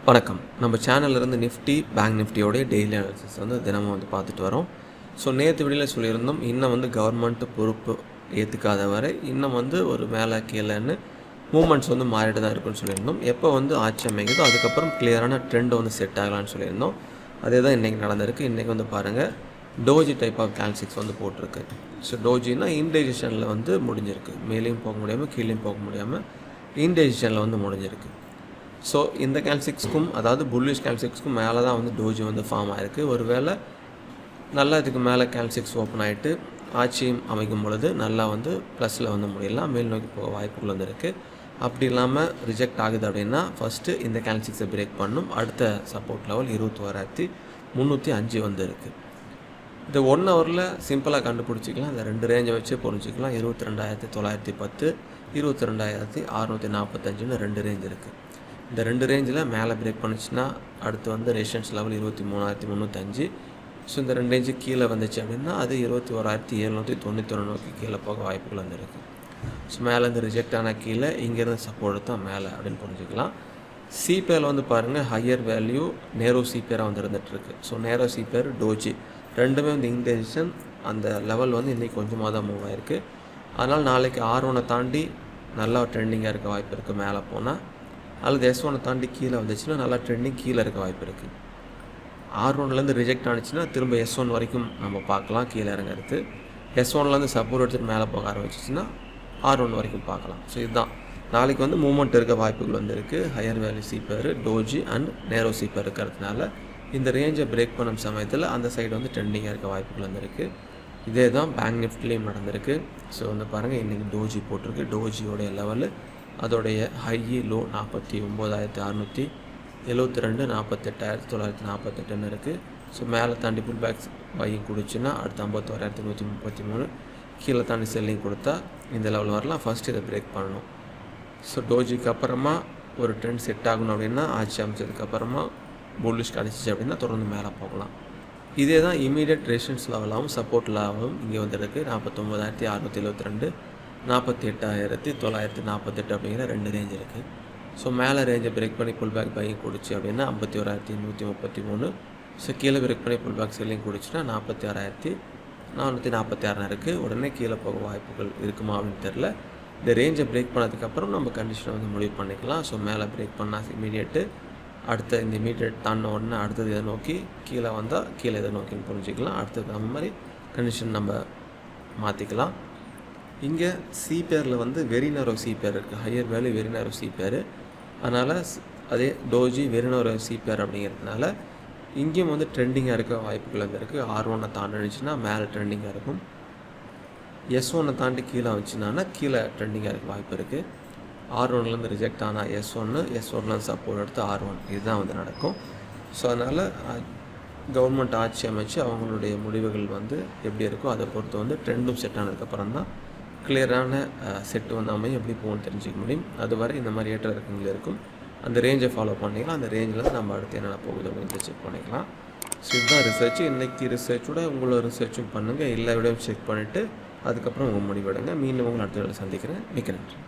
வணக்கம். நம்ம சேனல்லேருந்து Nifty, bank நிஃப்டியோடைய daily analysis தினமும் பார்த்துட்டு வரோம். ஸோ நேற்று வீடியோவில் சொல்லியிருந்தோம், இன்னும் கவர்மெண்ட்டு பொறுப்பு ஏற்றுக்காத வரை இன்னும் ஒரு மேலே கீழேன்னு மூமெண்ட்ஸ் மாறிட்டு தான் இருக்குன்னு சொல்லியிருந்தோம். எப்போ ஆட்சி அமைக்குதோ அதுக்கப்புறம் கிளியரான ட்ரெண்ட் செட் ஆகலான்னு சொல்லியிருந்தோம். அதே தான் இன்றைக்கி நடந்திருக்கு. இன்றைக்கி பாருங்கள், டோஜி டைப் ஆஃப் கேல்சிக்ஸ் போட்டிருக்கு. ஸோ டோஜின்னா இன்டைஜஷனில் முடிஞ்சிருக்கு. மேலேயும் போக முடியாமல் கீழேயும் போக முடியாமல் இன்டைஜஷனில் முடிஞ்சிருக்கு. ஸோ இந்த கேல்சிக்ஸ்க்கும், அதாவது புல்லிஷ் கேல்சிக்ஸ்க்கும் மேலே தான் டோஜி ஃபார்ம் ஆகிருக்கு. ஒருவேளை நல்லா இதுக்கு மேலே கேல்சிக்ஸ் ஓப்பன் ஆகிட்டு ஆட்சியும் அமைக்கும் பொழுது நல்லா ப்ளஸில் முடியலாம், மேல் நோக்கி போக வாய்ப்புகள் இருக்குது. அப்படி இல்லாமல் ரிஜெக்ட் ஆகுது அப்படின்னா ஃபஸ்ட்டு இந்த கேல்சிக்ஸை பிரேக் பண்ணும். அடுத்த சப்போர்ட் லெவல் 21,305 இருக்குது. இந்த 1 ஹவரில் சிம்பிளாக கண்டுபிடிச்சிக்கலாம். இந்த 2 ரேஞ்சை வச்சு புரிஞ்சிக்கலாம். 22,910, 22,645 2 ரேஞ்ச் இருக்குது. இந்த 2 ரேஞ்சில் மேலே பிரேக் பண்ணிச்சுன்னா அடுத்து ரெசிஸ்டன்ஸ் லெவல் 23,305. ஸோ இந்த 2 ரேஞ்சு கீழே வந்துச்சு அப்படின்னா அது 21,791 நோக்கி கீழே போக வாய்ப்புகள் இருக்குது. ஸோ மேலேருந்து ரிஜெக்ட் ஆனால் கீழே, இங்கேருந்து சப்போர்ட் தான் மேலே அப்படின்னு புரிஞ்சுக்கலாம். சிபேரில் பாருங்கள், ஹையர் வேல்யூ நேரோ சிபேராக இருந்துகிட்ருக்கு. ஸோ நேரோ சிபேர், டோஜி ரெண்டுமே இன்டென்ஷன் அந்த லெவல் இன்றைக்கி கொஞ்சமாக தான் மூவ் ஆகிருக்கு. அதனால் நாளைக்கு R1 தாண்டி நல்லா ட்ரெண்டிங்காக இருக்க வாய்ப்பு இருக்குது மேலே போனால். அல்லது S1 தாண்டி கீழே வந்துச்சுன்னா நல்லா ட்ரெண்டிங் கீழே இருக்க வாய்ப்பு இருக்குது. R1லேருந்து ரிஜெக்ட் ஆனிச்சுன்னா திரும்ப S1 வரைக்கும் நம்ம பார்க்கலாம் கீழே இறங்கிறது. S1லேருந்து சப்போர்ட் எடுத்துகிட்டு மேலே போக ஆரம்பிச்சிச்சுன்னா R1 வரைக்கும் பார்க்கலாம். ஸோ இதுதான் நாளைக்கு மூவ்மெண்ட் இருக்க வாய்ப்புகள் இருக்குது. ஹையர் வேல்யூ சிபேர், டோஜி அண்ட் நேரோ சிபேர் இருக்கிறதுனால இந்த ரேஞ்சை பிரேக் பண்ணும் சமயத்தில் அந்த சைடு ட்ரெண்டிங்காக இருக்க வாய்ப்புகள் இருக்குது. இதே தான் பேங்க் நிஃப்டிலையும் நடந்திருக்கு. ஸோ பாருங்கள், இன்றைக்கி டோஜி போட்டிருக்கு. டோஜியோடைய லெவலு அதோடைய ஹை லோ 49,672, 48,948 இருக்குது. ஸோ மேலே தாண்டி புல் பேக்ஸ் பையிங் கொடுச்சுன்னா அடுத்து 51,133, கீழே தாண்டி செல்லிங் கொடுத்தா இந்த லெவல் வரலாம். ஃபஸ்ட்டு இதை பிரேக் பண்ணணும். ஸோ டோஜிக்கு அப்புறமா ஒரு ட்ரெண்ட் செட் ஆகணும் அப்படின்னா ஆட்சி அமைச்சதுக்கப்புறமா புல்லிஷ் கிடச்சிச்சு அப்படின்னா தொடர்ந்து மேலே போகலாம். இதே தான் இமீடியட் ரெசிஸ்டன்ஸ் லெவலாகவும் சப்போர்ட் லெவலும் இங்கே இருக்குது. 49,672, 48,948 அப்படிங்கிற 2 ரேஞ்ச் இருக்குது. ஸோ மேலே ரேஞ்சை பிரேக் பண்ணி புல் பேக் பையிங் கொடுச்சு அப்படின்னா 51,133. ஸோ கீழே பிரேக் பண்ணி புல் பேக் செல்லிங் கொடுச்சுன்னா 46,446 இருக்குது. உடனே கீழே போக வாய்ப்புகள் இருக்குமா அப்படின்னு தெரில. இந்த ரேஞ்சை பிரேக் பண்ணதுக்கப்புறம் நம்ம கண்டிஷனை முடிவு பண்ணிக்கலாம். ஸோ மேலே பிரேக் பண்ணால் இமீடியட்டு, அடுத்த இந்த இமீடியட் தாண்ட உடனே அடுத்தது இதை நோக்கி, கீழே வந்தால் கீழே இதை நோக்கின்னு புரிஞ்சிக்கலாம். அடுத்தது அந்த மாதிரி கண்டிஷன் நம்ம மாற்றிக்கலாம். இங்கே சிபேரில் வெரி நேரோ சிபேர் இருக்குது. ஹையர் வேல்யூ வெரி நேரோ சிபேர். அதனால் அதே டோஜி வெரி நேரோ சிபேர் அப்படிங்கிறதுனால இங்கேயும் ட்ரெண்டிங்காக இருக்க வாய்ப்புகள் இருக்குது. R1 தாண்டிச்சுன்னா மேலே ட்ரெண்டிங்காக இருக்கும். S1 தாண்டி கீழே வந்துச்சுன்னா கீழே ட்ரெண்டிங்காக இருக்க வாய்ப்பு இருக்குது. R1லேருந்து ரிஜெக்ட் ஆனால் S1லேருந்து சப்போர்ட் எடுத்து R1, இதுதான் நடக்கும். ஸோ அதனால் கவர்மெண்ட் ஆட்சி அமைச்சு அவங்களுடைய முடிவுகள் எப்படி இருக்கோ அதை பொறுத்து ட்ரெண்டும் செட் ஆனதுக்கப்புறம் தான் கிளியரான செட்டு அமையும் எப்படி போகணும்னு தெரிஞ்சிக்க முடியும். அதுவரை இந்த மாதிரி ஏற்ற இறக்கங்கள் இருக்கும். அந்த ரேஞ்சை ஃபாலோ பண்ணிக்கலாம். அந்த ரேஞ்சில் நம்ம அடுத்து என்னென்ன போகுது அப்படின்னு செக் பண்ணிக்கலாம். ஸோ இதுதான் ரிசர்ச். இன்றைக்கி ரிசர்ச்சோட உங்களோட ரிசர்ச்சும் பண்ணுங்கள். எல்லா விடையும் செக் பண்ணிவிட்டு அதுக்கப்புறம் உங்கள் முடிவெடுங்க. மீண்டும் உங்களை அடுத்த வேலை சந்திக்கிறேன். மிக்க நன்றி.